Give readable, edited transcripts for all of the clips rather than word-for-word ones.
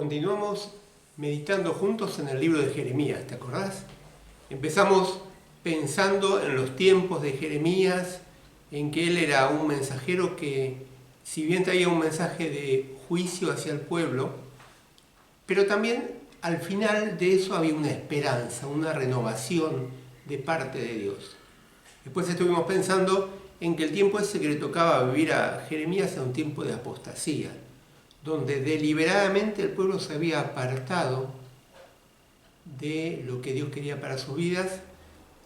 Continuamos meditando juntos en el libro de Jeremías, ¿te acordás? Empezamos pensando en los tiempos de Jeremías, en que él era un mensajero que, si bien traía un mensaje de juicio hacia el pueblo, pero también al final de eso había una esperanza, una renovación de parte de Dios. Después estuvimos pensando en que el tiempo ese que le tocaba vivir a Jeremías era un tiempo de apostasía, donde deliberadamente el pueblo se había apartado de lo que Dios quería para sus vidas,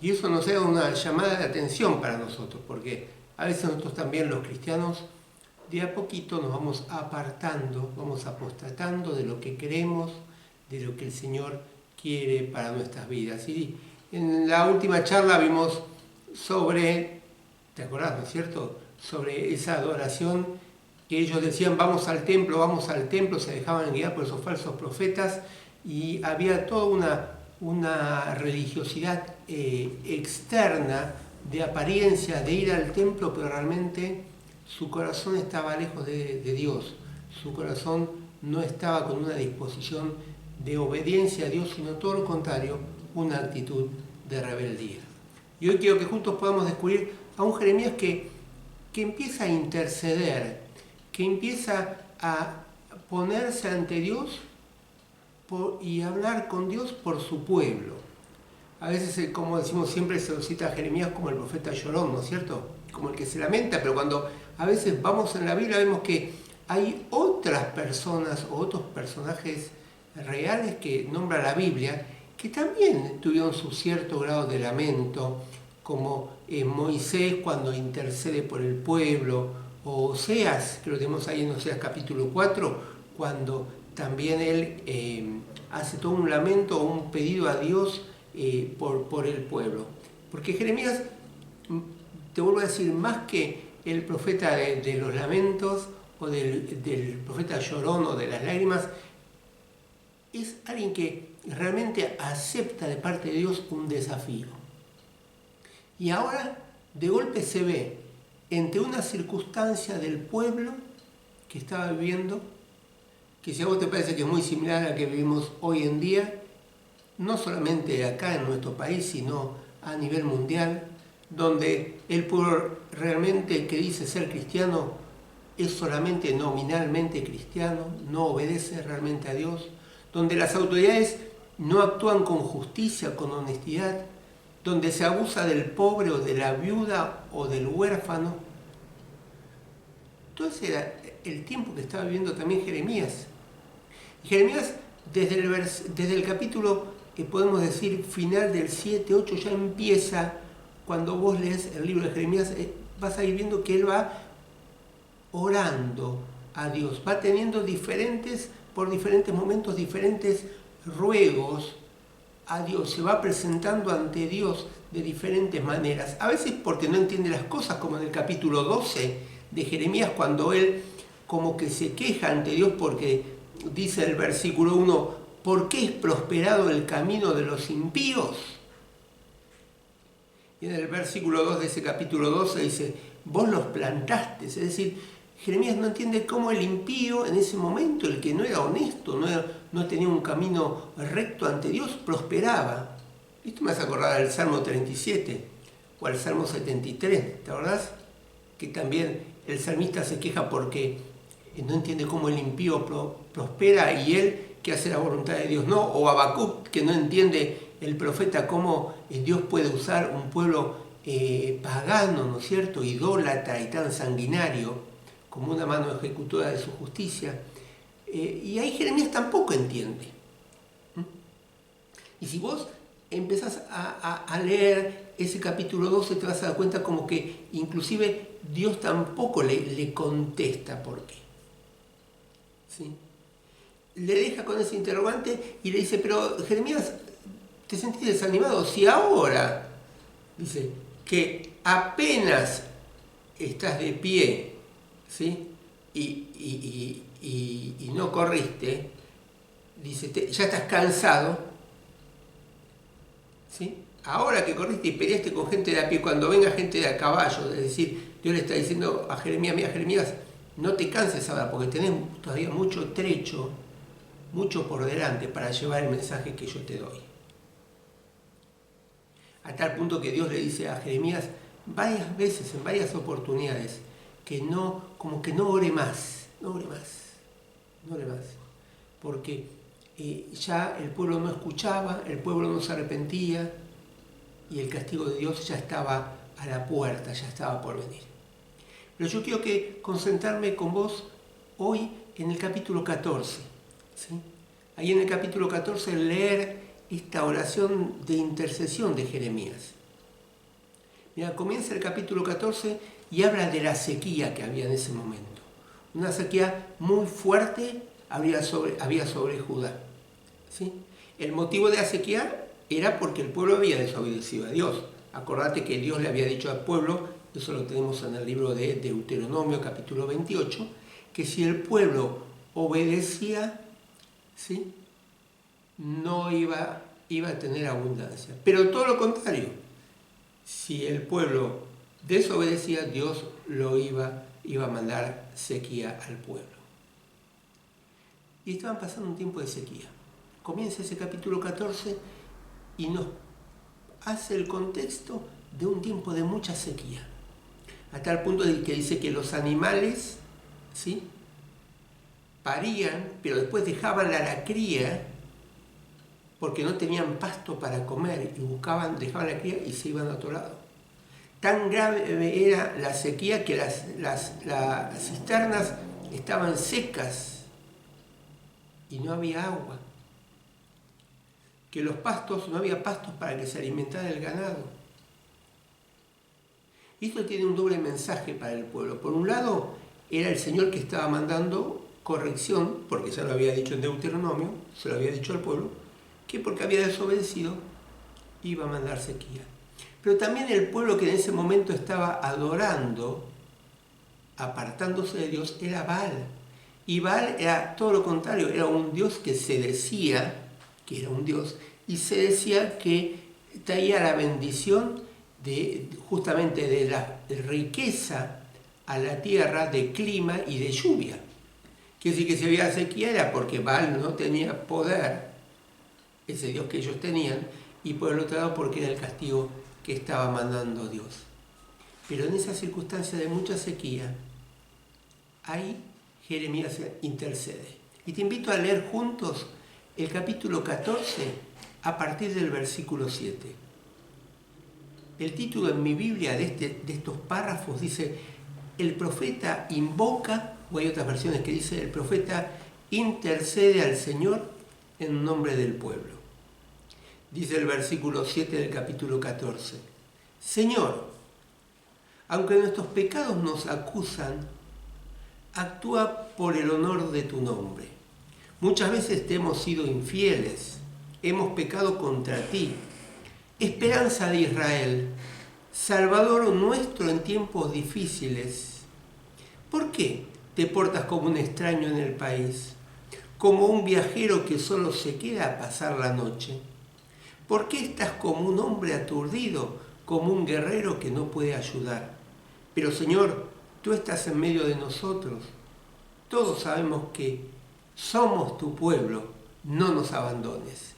y eso nos da una llamada de atención para nosotros, porque a veces nosotros también, los cristianos, de a poquito nos vamos apartando, vamos apostatando de lo que queremos, de lo que el Señor quiere para nuestras vidas. Y en la última charla vimos sobre, ¿te acordás, no es cierto?, sobre esa adoración que ellos decían vamos al templo, se dejaban guiar por esos falsos profetas, y había toda una religiosidad externa, de apariencia, de ir al templo, pero realmente su corazón estaba lejos de Dios, su corazón no estaba con una disposición de obediencia a Dios, sino todo lo contrario, una actitud de rebeldía. Y hoy quiero que juntos podamos descubrir a un Jeremías que empieza a interceder, que empieza a ponerse ante Dios y hablar con Dios por su pueblo. A veces, como decimos siempre, se lo cita a Jeremías como el profeta llorón, ¿no es cierto? Como el que se lamenta, pero cuando a veces vamos en la Biblia vemos que hay otras personas o otros personajes reales que nombra la Biblia que también tuvieron su cierto grado de lamento, como Moisés cuando intercede por el pueblo, o Oseas, que lo tenemos ahí en Oseas capítulo 4, cuando también él hace todo un lamento o un pedido a Dios por el pueblo. Porque Jeremías, te vuelvo a decir, más que el profeta de los lamentos o del profeta llorón o de las lágrimas, es alguien que realmente acepta de parte de Dios un desafío. Y ahora de golpe se ve entre una circunstancia del pueblo que estaba viviendo, que si a vos te parece que es muy similar a la que vivimos hoy en día, no solamente acá en nuestro país, sino a nivel mundial, donde el pueblo realmente que dice ser cristiano es solamente nominalmente cristiano, no obedece realmente a Dios, donde las autoridades no actúan con justicia, con honestidad, donde se abusa del pobre o de la viuda o del huérfano. Entonces era el tiempo que estaba viviendo también Jeremías. Y Jeremías, desde el capítulo, podemos decir, final del 7, 8, ya empieza, cuando vos lees el libro de Jeremías, vas a ir viendo que él va orando a Dios, va teniendo por diferentes momentos, diferentes ruegos a Dios, se va presentando ante Dios de diferentes maneras, a veces porque no entiende las cosas, como en el capítulo 12 de Jeremías, cuando él como que se queja ante Dios porque dice el versículo 1, ¿por qué es prosperado el camino de los impíos? Y en el versículo 2 de ese capítulo 12 dice, vos los plantaste, es decir, Jeremías no entiende cómo el impío en ese momento, el que no era honesto, no tenía un camino recto ante Dios, prosperaba. Esto me hace acordar al Salmo 37 o al Salmo 73, ¿te acordás? Que también el salmista se queja porque no entiende cómo el impío prospera y él que hace la voluntad de Dios no. O Habacuc, que no entiende el profeta cómo Dios puede usar un pueblo pagano, ¿no es cierto?, idólatra y tan sanguinario, como una mano ejecutora de su justicia. Y ahí Jeremías tampoco entiende. Y si vos empezás a leer ese capítulo 12, te vas a dar cuenta como que inclusive Dios tampoco le contesta por qué. ¿Sí? Le deja con ese interrogante y le dice, pero Jeremías, ¿te sentís desanimado? Si ahora, dice, que apenas estás de pie, ¿sí?, y no corriste, dice, ya estás cansado, ¿sí? Ahora que corriste y peleaste con gente de a pie, cuando venga gente de a caballo, es decir, Dios le está diciendo a Jeremías, mira Jeremías, no te canses ahora porque tenés todavía mucho trecho, mucho por delante para llevar el mensaje que yo te doy. A tal punto que Dios le dice a Jeremías varias veces, en varias oportunidades, que no ore más, no ore más, porque ya el pueblo no escuchaba, el pueblo no se arrepentía y el castigo de Dios ya estaba a la puerta, ya estaba por venir. Pero yo quiero concentrarme con vos hoy en el capítulo 14. ¿Sí? Ahí en el capítulo 14 leer esta oración de intercesión de Jeremías. Mira, comienza el capítulo 14 y habla de la sequía que había en ese momento. Una sequía muy fuerte había sobre Judá. ¿Sí? El motivo de la sequía era porque el pueblo había desobedecido a Dios. Acordate que Dios le había dicho al pueblo, eso lo tenemos en el libro de Deuteronomio capítulo 28, que si el pueblo obedecía, ¿sí?, no iba a tener abundancia. Pero todo lo contrario, si el pueblo desobedecía, Dios lo iba a mandar sequía al pueblo. Y estaban pasando un tiempo de sequía. Comienza ese capítulo 14 y nos hace el contexto de un tiempo de mucha sequía. A tal punto de que dice que los animales, ¿sí?, parían, pero después dejaban la cría porque no tenían pasto para comer y dejaban la cría y se iban a otro lado. Tan grave era la sequía que las cisternas estaban secas y no había agua. Que los pastos, no había pastos para que se alimentara el ganado. Y esto tiene un doble mensaje para el pueblo. Por un lado, era el Señor que estaba mandando corrección, porque ya lo había dicho en Deuteronomio, se lo había dicho al pueblo, que porque había desobedecido iba a mandar sequía. Pero también el pueblo que en ese momento estaba adorando, apartándose de Dios, era Baal. Y Baal era todo lo contrario, era un dios que se decía que era un dios, y se decía que traía la bendición justamente de la riqueza a la tierra, de clima y de lluvia. Quiere decir que si había sequía era porque Baal no tenía poder, ese Dios que ellos tenían, y por el otro lado porque era el castigo que estaba mandando Dios. Pero en esa circunstancia de mucha sequía, ahí Jeremías intercede. Y te invito a leer juntos el capítulo 14 a partir del versículo 7. El título en mi Biblia de estos párrafos dice: el profeta invoca, o hay otras versiones que dice: el profeta intercede al Señor en nombre del pueblo. Dice el versículo 7 del capítulo 14: Señor, aunque nuestros pecados nos acusan, actúa por el honor de tu nombre. Muchas veces te hemos sido infieles, hemos pecado contra ti. Esperanza de Israel, Salvador nuestro en tiempos difíciles. ¿Por qué te portas como un extraño en el país? Como un viajero que solo se queda a pasar la noche. ¿Por qué estás como un hombre aturdido, como un guerrero que no puede ayudar? Pero Señor, tú estás en medio de nosotros. Todos sabemos que somos tu pueblo, no nos abandones.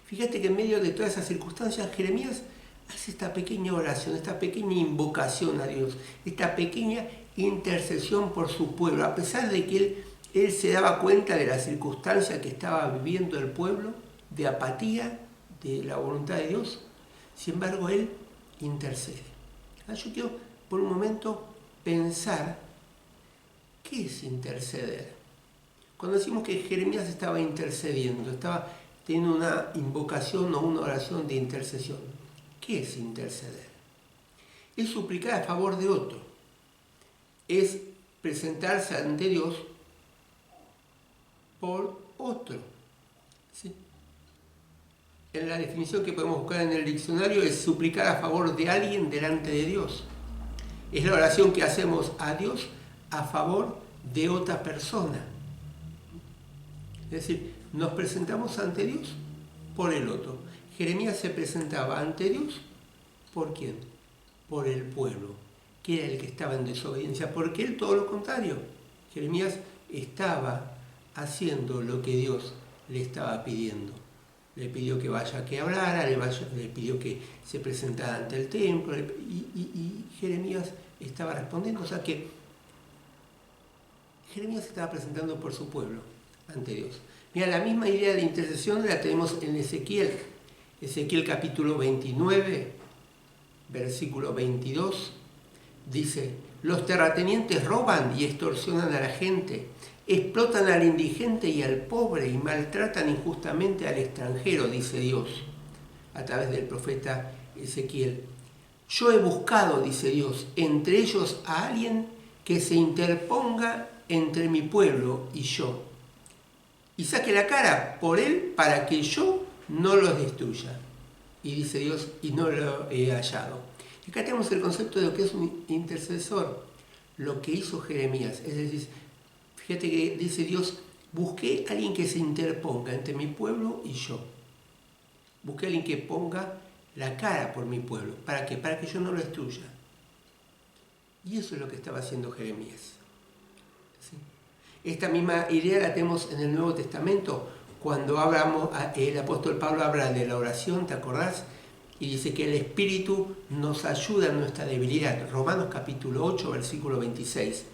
Fíjate que en medio de todas esas circunstancias, Jeremías hace esta pequeña oración, esta pequeña invocación a Dios, esta pequeña intercesión por su pueblo, a pesar de que él se daba cuenta de la circunstancia que estaba viviendo el pueblo, de apatía, de la voluntad de Dios. Sin embargo, él intercede. Yo quiero por un momento pensar, ¿qué es interceder? Cuando decimos que Jeremías estaba intercediendo, estaba teniendo una invocación o una oración de intercesión, ¿qué es interceder? Es suplicar a favor de otro, es presentarse ante Dios por otro. ¿Sí? En la definición que podemos buscar en el diccionario es suplicar a favor de alguien delante de Dios. Es la oración que hacemos a Dios a favor de otra persona. Es decir, nos presentamos ante Dios por el otro. Jeremías se presentaba ante Dios ¿por quién? Por el pueblo, que era el que estaba en desobediencia, porque él todo lo contrario. Jeremías estaba haciendo lo que Dios le estaba pidiendo. Le pidió que vaya, que hablara, le pidió que se presentara ante el templo, y Jeremías estaba respondiendo. O sea que Jeremías estaba presentando por su pueblo ante Dios. Mira, la misma idea de intercesión la tenemos en Ezequiel. Ezequiel capítulo 29, versículo 22, dice: los terratenientes roban y extorsionan a la gente, explotan al indigente y al pobre y maltratan injustamente al extranjero, dice Dios, a través del profeta Ezequiel. Yo he buscado, dice Dios, entre ellos a alguien que se interponga entre mi pueblo y yo, y saque la cara por él para que yo no los destruya. Y dice Dios, y no lo he hallado. Y acá tenemos el concepto de lo que es un intercesor, lo que hizo Jeremías. Es decir, fíjate que dice Dios, busqué a alguien que se interponga entre mi pueblo y yo. Busqué a alguien que ponga la cara por mi pueblo. ¿Para qué? Para que yo no lo destruya. Y eso es lo que estaba haciendo Jeremías. ¿Sí? Esta misma idea la tenemos en el Nuevo Testamento, cuando el apóstol Pablo habla de la oración, ¿te acordás? Y dice que el Espíritu nos ayuda en nuestra debilidad. Romanos capítulo 8, versículo 26.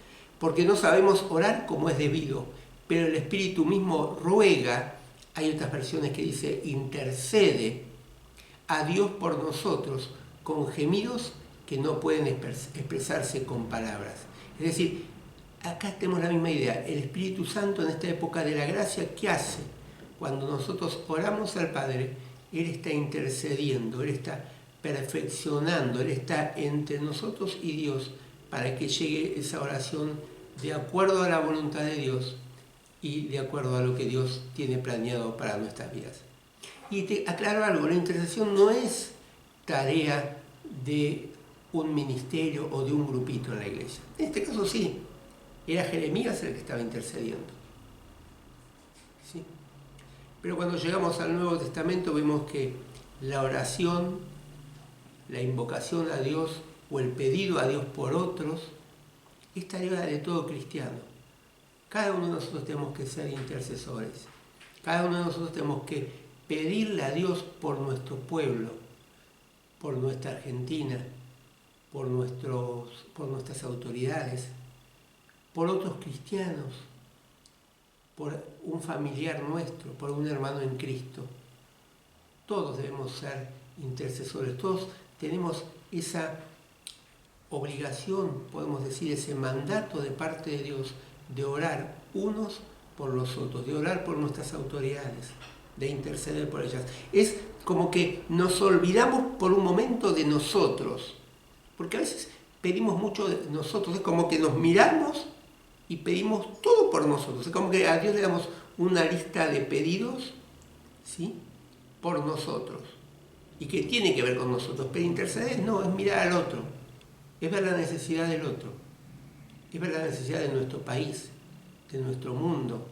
Porque no sabemos orar como es debido, pero el Espíritu mismo ruega, hay otras versiones que dice intercede a Dios por nosotros con gemidos que no pueden expresarse con palabras. Es decir, acá tenemos la misma idea. El Espíritu Santo en esta época de la gracia, ¿qué hace? Cuando nosotros oramos al Padre, Él está intercediendo, Él está perfeccionando, Él está entre nosotros y Dios para que llegue esa oración de acuerdo a la voluntad de Dios y de acuerdo a lo que Dios tiene planeado para nuestras vidas. Y te aclaro algo, la intercesión no es tarea de un ministerio o de un grupito en la iglesia. En este caso sí, era Jeremías el que estaba intercediendo. ¿Sí? Pero cuando llegamos al Nuevo Testamento vemos que la oración, la invocación a Dios o el pedido a Dios por otros es tarea de todo cristiano. Cada uno de nosotros tenemos que ser intercesores. Cada uno de nosotros tenemos que pedirle a Dios por nuestro pueblo, por nuestra Argentina, por nuestras autoridades, por otros cristianos, por un familiar nuestro, por un hermano en Cristo. Todos debemos ser intercesores, todos tenemos esa obligación, podemos decir, ese mandato de parte de Dios de orar unos por los otros, de orar por nuestras autoridades, de interceder por ellas. Es como que nos olvidamos por un momento de nosotros, porque a veces pedimos mucho de nosotros, es como que nos miramos y pedimos todo por nosotros, es como que a Dios le damos una lista de pedidos, ¿sí?, por nosotros, y que tiene que ver con nosotros, pero interceder no, es mirar al otro, es ver la necesidad del otro, es ver la necesidad de nuestro país, de nuestro mundo,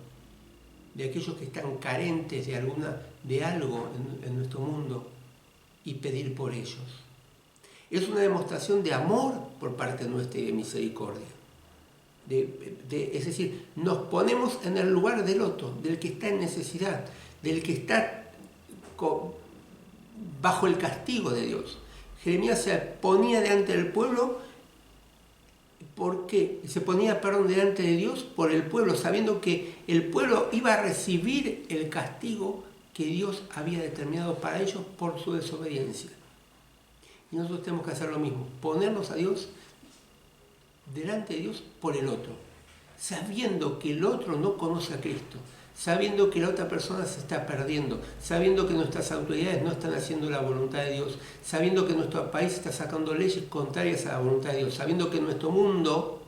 de aquellos que están carentes de algo en nuestro mundo, y pedir por ellos. Es una demostración de amor por parte nuestra y de misericordia. Es decir, nos ponemos en el lugar del otro, del que está en necesidad, del que está bajo el castigo de Dios. Jeremías se ponía delante del pueblo, ¿por qué? Se ponía, delante de Dios por el pueblo, sabiendo que el pueblo iba a recibir el castigo que Dios había determinado para ellos por su desobediencia. Y nosotros tenemos que hacer lo mismo, ponernos a Dios delante de Dios por el otro, sabiendo que el otro no conoce a Cristo, sabiendo que la otra persona se está perdiendo, sabiendo que nuestras autoridades no están haciendo la voluntad de Dios, sabiendo que nuestro país está sacando leyes contrarias a la voluntad de Dios, sabiendo que nuestro mundo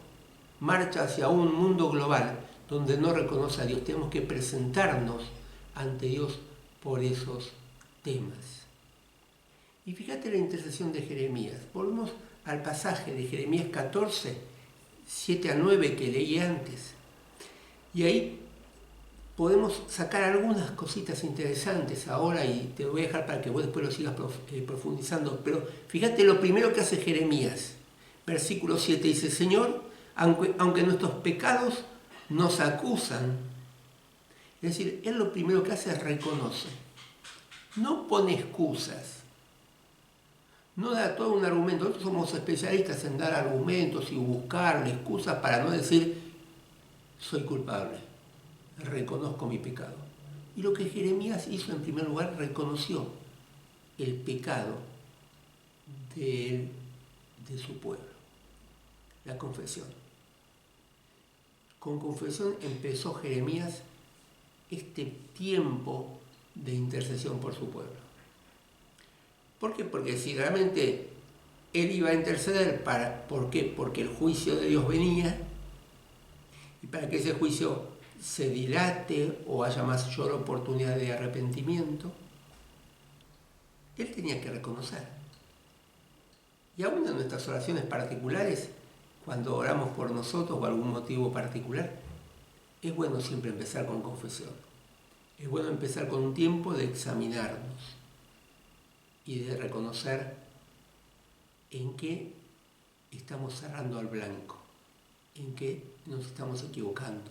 marcha hacia un mundo global donde no reconoce a Dios. Tenemos que presentarnos ante Dios por esos temas. Y fíjate la intercesión de Jeremías. Volvemos al pasaje de Jeremías 14, 7 a 9 que leí antes. Y ahí podemos sacar algunas cositas interesantes ahora, y te lo voy a dejar para que vos después lo sigas profundizando. Pero fíjate lo primero que hace Jeremías. Versículo 7 dice: Señor, aunque nuestros pecados nos acusan, Es decir, él lo primero que hace es reconoce. No pone excusas. No da todo un argumento. Nosotros somos especialistas en dar argumentos y buscarle excusas para no decir, soy culpable, reconozco mi pecado. Y lo que Jeremías hizo en primer lugar, reconoció el pecado de su pueblo, la confesión. Con confesión empezó Jeremías este tiempo de intercesión por su pueblo. ¿Por qué? Porque si realmente él iba a interceder, ¿por qué? Porque el juicio de Dios venía, y para que ese juicio se dilate o haya mayor oportunidad de arrepentimiento, él tenía que reconocer. Y aún en nuestras oraciones particulares, cuando oramos por nosotros o algún motivo particular, es bueno siempre empezar con confesión. Es bueno empezar con un tiempo de examinarnos y de reconocer en qué estamos cerrando al blanco, en qué nos estamos equivocando,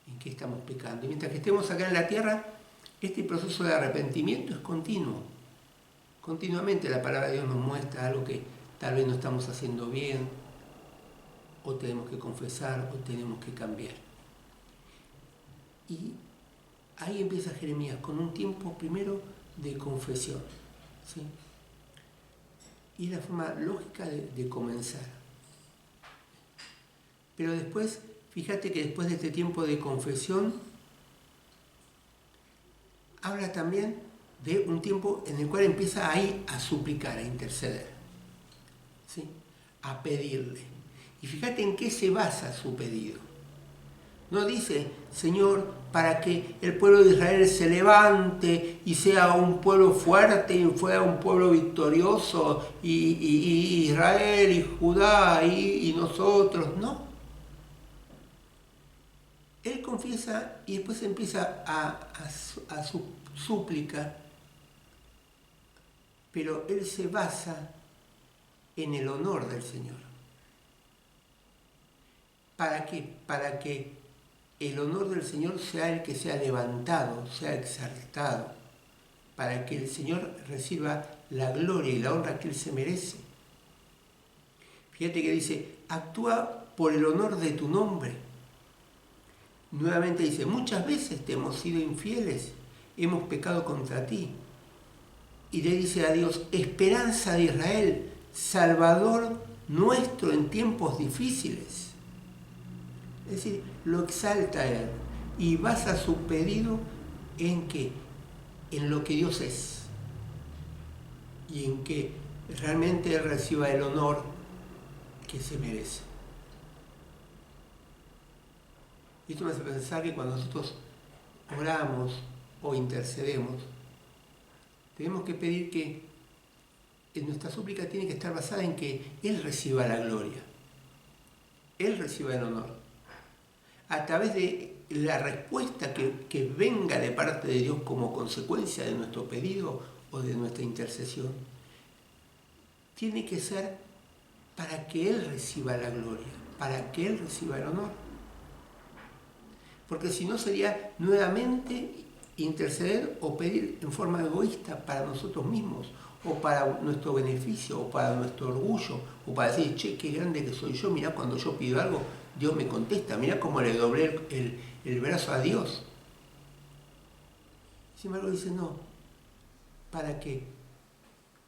en qué estamos pecando. Y mientras que estemos acá en la tierra, este proceso de arrepentimiento es continuo. Continuamente la palabra de Dios nos muestra algo que tal vez no estamos haciendo bien, o tenemos que confesar, o tenemos que cambiar. Y ahí empieza Jeremías, con un tiempo primero de confesión, ¿sí? Y es la forma lógica de comenzar. Pero después, fíjate que después de este tiempo de confesión, habla también de un tiempo en el cual empieza ahí a suplicar, a interceder, ¿sí? A pedirle. Y fíjate en qué se basa su pedido. No dice, Señor, para que el pueblo de Israel se levante y sea un pueblo fuerte y fuera un pueblo victorioso, y Israel y Judá y nosotros, no. Él confiesa y después empieza a su súplica, pero él se basa en el honor del Señor. ¿Para qué? Para que el honor del Señor sea el que sea levantado, sea exaltado, para que el Señor reciba la gloria y la honra que Él se merece. Fíjate que dice, actúa por el honor de tu nombre. Nuevamente dice, muchas veces te hemos sido infieles, hemos pecado contra ti. Y le dice a Dios, esperanza de Israel, Salvador nuestro en tiempos difíciles. Es decir, lo exalta a Él y basa su pedido en ¿qué? En lo que Dios es y en que realmente Él reciba el honor que se merece. Y esto me hace pensar que cuando nosotros oramos o intercedemos, tenemos que pedir que nuestra súplica tiene que estar basada en que Él reciba la gloria, Él reciba el honor. A través de la respuesta que venga de parte de Dios como consecuencia de nuestro pedido o de nuestra intercesión, tiene que ser para que Él reciba la gloria, para que Él reciba el honor. Porque si no sería nuevamente interceder o pedir en forma egoísta para nosotros mismos, o para nuestro beneficio, o para nuestro orgullo, o para decir, che, qué grande que soy yo, mirá cuando yo pido algo, Dios me contesta, mirá cómo le doblé el brazo a Dios. Sin embargo dice, no, para que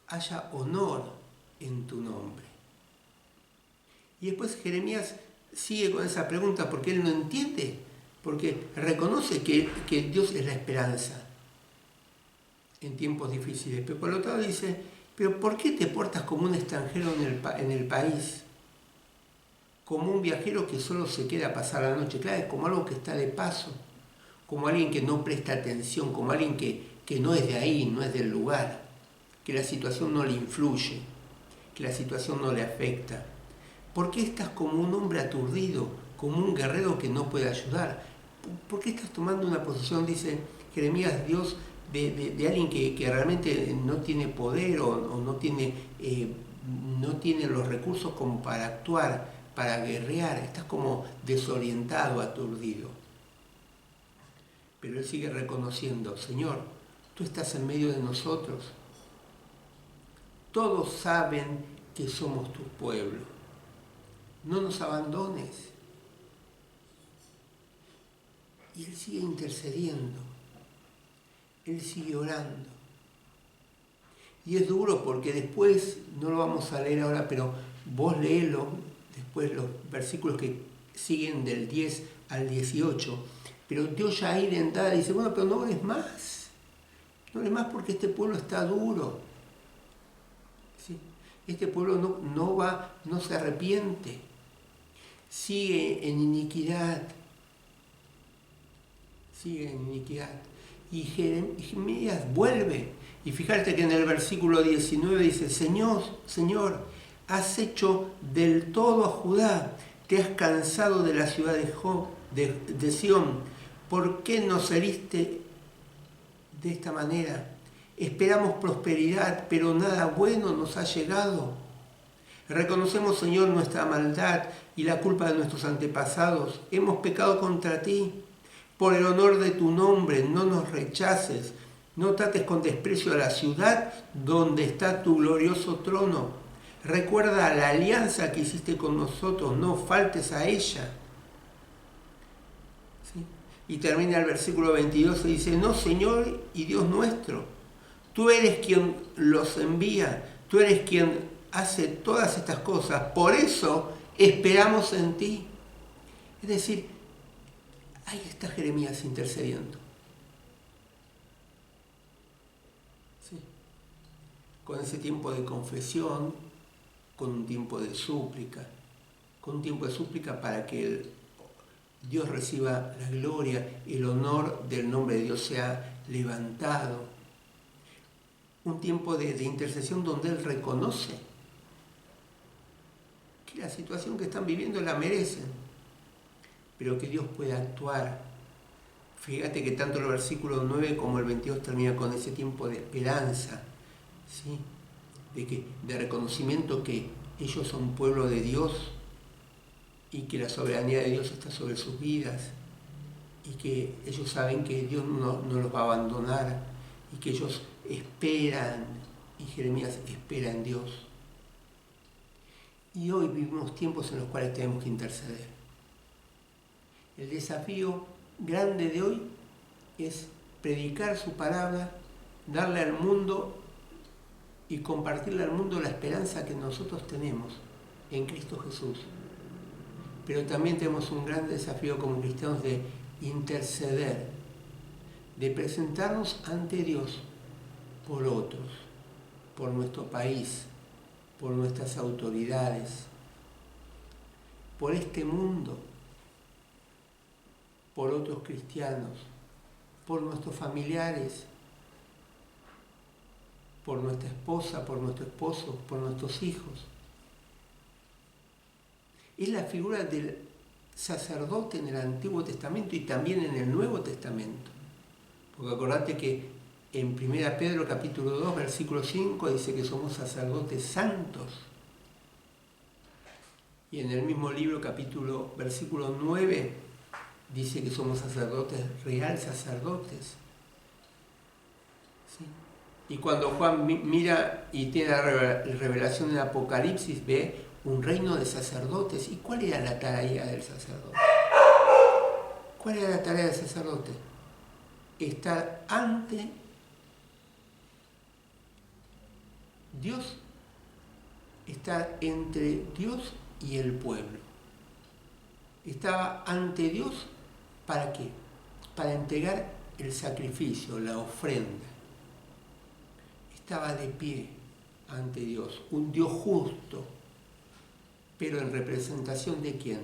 haya honor en tu nombre. Y después Jeremías sigue con esa pregunta porque él no entiende, porque reconoce que Dios es la esperanza en tiempos difíciles. Pero por lo tanto dice, pero ¿por qué te portas como un extranjero en el país? Como un viajero que solo se queda a pasar la noche. Claro, es como algo que está de paso, como alguien que no presta atención, como alguien que no es de ahí, no es del lugar, que la situación no le influye, que la situación no le afecta. ¿Por qué estás como un hombre aturdido, como un guerrero que no puede ayudar? ¿Por qué estás tomando una posición, dice Jeremías, Dios, de alguien que realmente no tiene poder o no tiene los recursos como para actuar, para guerrear? Estás como desorientado, aturdido. Pero él sigue reconociendo, Señor, tú estás en medio de nosotros. Todos saben que somos tu pueblo. No nos abandones. Y él sigue intercediendo. Él sigue orando. Y es duro porque después, no lo vamos a leer ahora, pero vos léelo, después los versículos que siguen del 10 al 18. Pero Dios ya ahí de entrada dice, bueno, pero no ores más. No ores más porque este pueblo está duro. ¿Sí? Este pueblo no se arrepiente. Sigue en iniquidad. Sigue en iniquidad. Y Jeremías vuelve. Y fíjate que en el versículo 19 dice, Señor, has hecho del todo a Judá. Te has cansado de la ciudad de Sión. ¿Por qué nos heriste de esta manera? Esperamos prosperidad, pero nada bueno nos ha llegado. Reconocemos, Señor, nuestra maldad y la culpa de nuestros antepasados. Hemos pecado contra ti. Por el honor de tu nombre, no nos rechaces. No trates con desprecio a la ciudad donde está tu glorioso trono. Recuerda la alianza que hiciste con nosotros. No faltes a ella. ¿Sí? Y termina el versículo 22 y dice, no, Señor y Dios nuestro, tú eres quien los envía, tú eres quien hace todas estas cosas, por eso esperamos en ti. Es decir, ahí está Jeremías intercediendo. ¿Sí? Con ese tiempo de confesión, con un tiempo de súplica, para que Dios reciba la gloria, el honor del nombre de Dios sea levantado. Un tiempo de intercesión donde Él reconoce que la situación que están viviendo la merecen, pero que Dios puede actuar. Fíjate que tanto el versículo 9 como el 22 termina con ese tiempo de esperanza, ¿sí? de reconocimiento que ellos son pueblo de Dios, y que la soberanía de Dios está sobre sus vidas, y que ellos saben que Dios no los va a abandonar, y que ellos esperan, y Jeremías espera en Dios. Y hoy vivimos tiempos en los cuales tenemos que interceder. El desafío grande de hoy es predicar su palabra, darle al mundo y compartirle al mundo la esperanza que nosotros tenemos en Cristo Jesús. Pero también tenemos un gran desafío como cristianos de interceder, de presentarnos ante Dios por otros, por nuestro país, por nuestras autoridades, por este mundo, por otros cristianos, por nuestros familiares, por nuestra esposa, por nuestro esposo, por nuestros hijos. Es la figura del sacerdote en el Antiguo Testamento y también en el Nuevo Testamento. Porque acordate que en 1 Pedro capítulo 2, versículo 5 dice que somos sacerdotes santos. Y en el mismo libro, versículo 9, dice que somos sacerdotes, real sacerdotes. ¿Sí? Y cuando Juan mira y tiene la revelación del Apocalipsis, ve un reino de sacerdotes. ¿Y cuál era la tarea del sacerdote? ¿Cuál era la tarea del sacerdote? Estar ante Dios, estar entre Dios y el pueblo. Estaba ante Dios, ¿para qué? Para entregar el sacrificio, la ofrenda. Estaba de pie ante Dios, un Dios justo, pero en representación ¿de quién?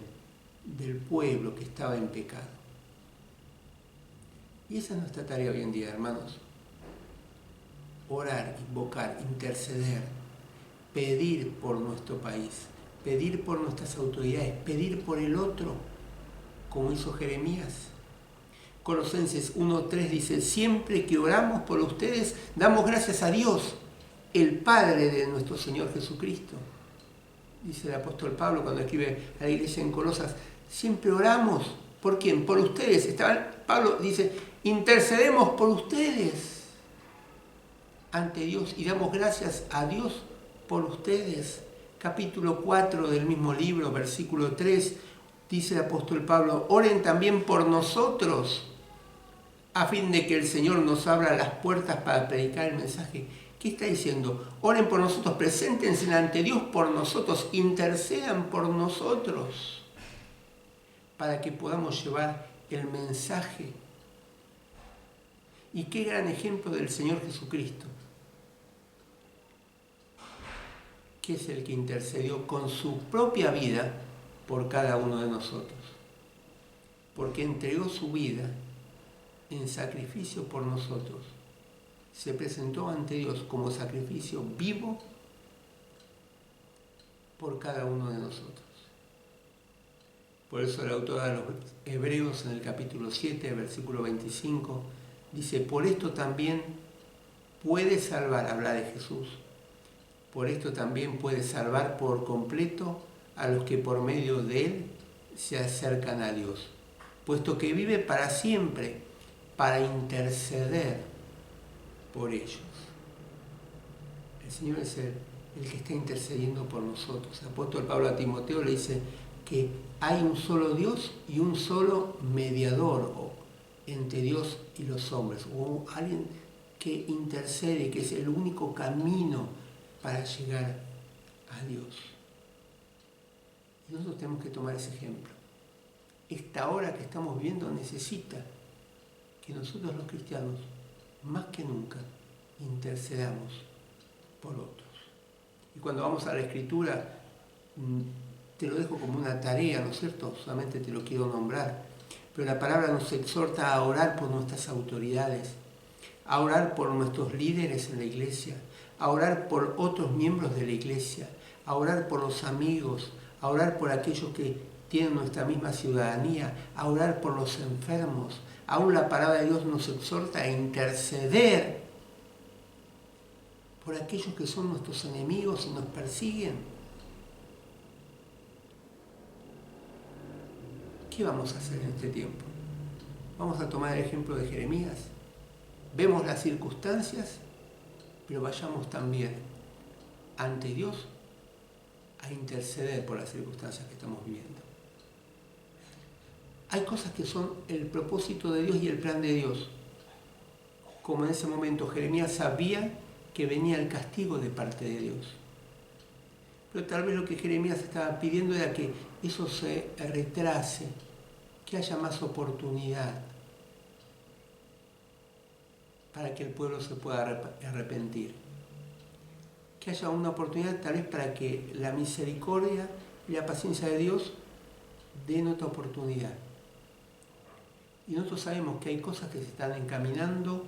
Del pueblo que estaba en pecado. Y esa es nuestra tarea hoy en día, hermanos. Orar, invocar, interceder, pedir por nuestro país, pedir por nuestras autoridades, pedir por el otro, como hizo Jeremías. Colosenses 1:3 dice, siempre que oramos por ustedes, damos gracias a Dios, el Padre de nuestro Señor Jesucristo. Dice el apóstol Pablo cuando escribe a la iglesia en Colosas, siempre oramos. ¿Por quién? Por ustedes. Pablo dice, intercedemos por ustedes ante Dios y damos gracias a Dios por ustedes. Capítulo 4 del mismo libro, versículo 3, dice el apóstol Pablo, oren también por nosotros, a fin de que el Señor nos abra las puertas para predicar el mensaje. ¿Qué está diciendo? Oren por nosotros, preséntense ante Dios por nosotros, intercedan por nosotros, para que podamos llevar el mensaje. Y qué gran ejemplo del Señor Jesucristo, que es el que intercedió con su propia vida por cada uno de nosotros, porque entregó su vida en sacrificio por nosotros. Se presentó ante Dios como sacrificio vivo por cada uno de nosotros. Por eso el autor de los Hebreos en el capítulo 7, versículo 25, dice, por esto también puede salvar, habla de Jesús, por esto también puede salvar por completo a los que por medio de Él se acercan a Dios, puesto que vive para siempre para interceder por ellos. El Señor es el que está intercediendo por nosotros. El apóstol Pablo a Timoteo le dice que hay un solo Dios y un solo mediador entre Dios y los hombres, o alguien que intercede, que es el único camino para llegar a Dios. Y nosotros tenemos que tomar ese ejemplo. Esta hora que estamos viviendo necesita que nosotros los cristianos, más que nunca, intercedamos por otros. Y cuando vamos a la Escritura, te lo dejo como una tarea, ¿no es cierto? Solamente te lo quiero nombrar. Pero la palabra nos exhorta a orar por nuestras autoridades, a orar por nuestros líderes en la iglesia, a orar por otros miembros de la iglesia, a orar por los amigos, a orar por aquellos que tienen nuestra misma ciudadanía, a orar por los enfermos. Aún la palabra de Dios nos exhorta a interceder por aquellos que son nuestros enemigos y nos persiguen. ¿Qué vamos a hacer en este tiempo? Vamos a tomar el ejemplo de Jeremías. Vemos las circunstancias, pero vayamos también ante Dios a interceder por las circunstancias que estamos viviendo. Hay cosas que son el propósito de Dios y el plan de Dios. Como en ese momento Jeremías sabía que venía el castigo de parte de Dios. Pero tal vez lo que Jeremías estaba pidiendo era que eso se retrase, que haya más oportunidad para que el pueblo se pueda arrepentir. Que haya una oportunidad tal vez para que la misericordia y la paciencia de Dios den otra oportunidad. Y nosotros sabemos que hay cosas que se están encaminando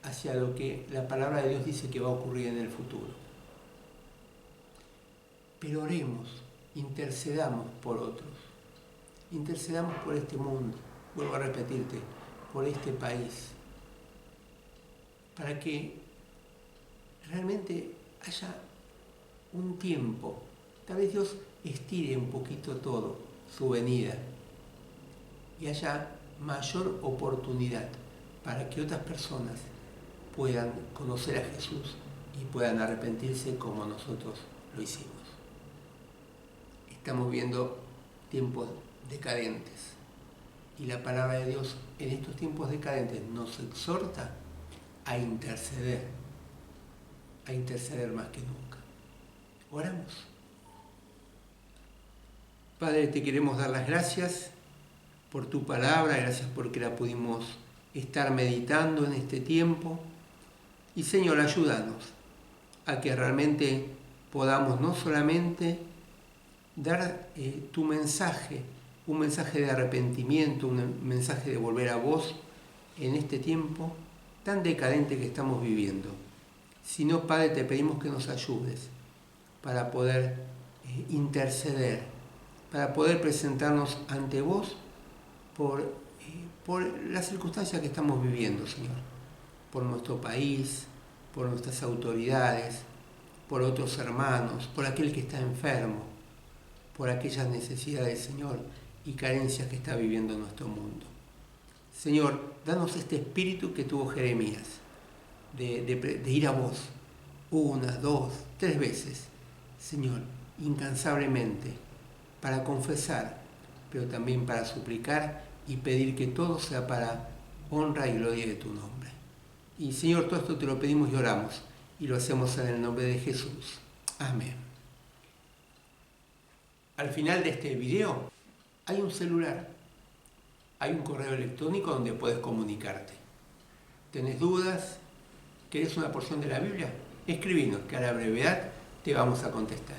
hacia lo que la palabra de Dios dice que va a ocurrir en el futuro. Pero oremos, intercedamos por otros, intercedamos por este mundo, vuelvo a repetirte, por este país, para que realmente haya un tiempo, tal vez Dios estire un poquito todo, su venida, y haya mayor oportunidad para que otras personas puedan conocer a Jesús y puedan arrepentirse como nosotros lo hicimos. Estamos viendo tiempos decadentes y la palabra de Dios en estos tiempos decadentes nos exhorta a interceder más que nunca. Oramos. Padre, te queremos dar las gracias por tu palabra, gracias porque la pudimos estar meditando en este tiempo. Y Señor, ayúdanos a que realmente podamos no solamente dar tu mensaje, un mensaje de arrepentimiento, un mensaje de volver a vos en este tiempo tan decadente que estamos viviendo, sino, Padre, te pedimos que nos ayudes para poder interceder, para poder presentarnos ante vos por las circunstancias que estamos viviendo, Señor, por nuestro país, por nuestras autoridades, por otros hermanos, por aquel que está enfermo, por aquellas necesidades, Señor, y carencias que está viviendo nuestro mundo. Señor, danos este espíritu que tuvo Jeremías, de ir a vos, 1, 2, 3 veces, Señor, incansablemente, para confesar, pero también para suplicar y pedir que todo sea para honra y gloria de tu nombre. Y Señor, todo esto te lo pedimos y oramos, y lo hacemos en el nombre de Jesús. Amén. Al final de este video hay un celular, hay un correo electrónico donde puedes comunicarte. ¿Tenés dudas? ¿Querés una porción de la Biblia? Escribinos, que a la brevedad te vamos a contestar.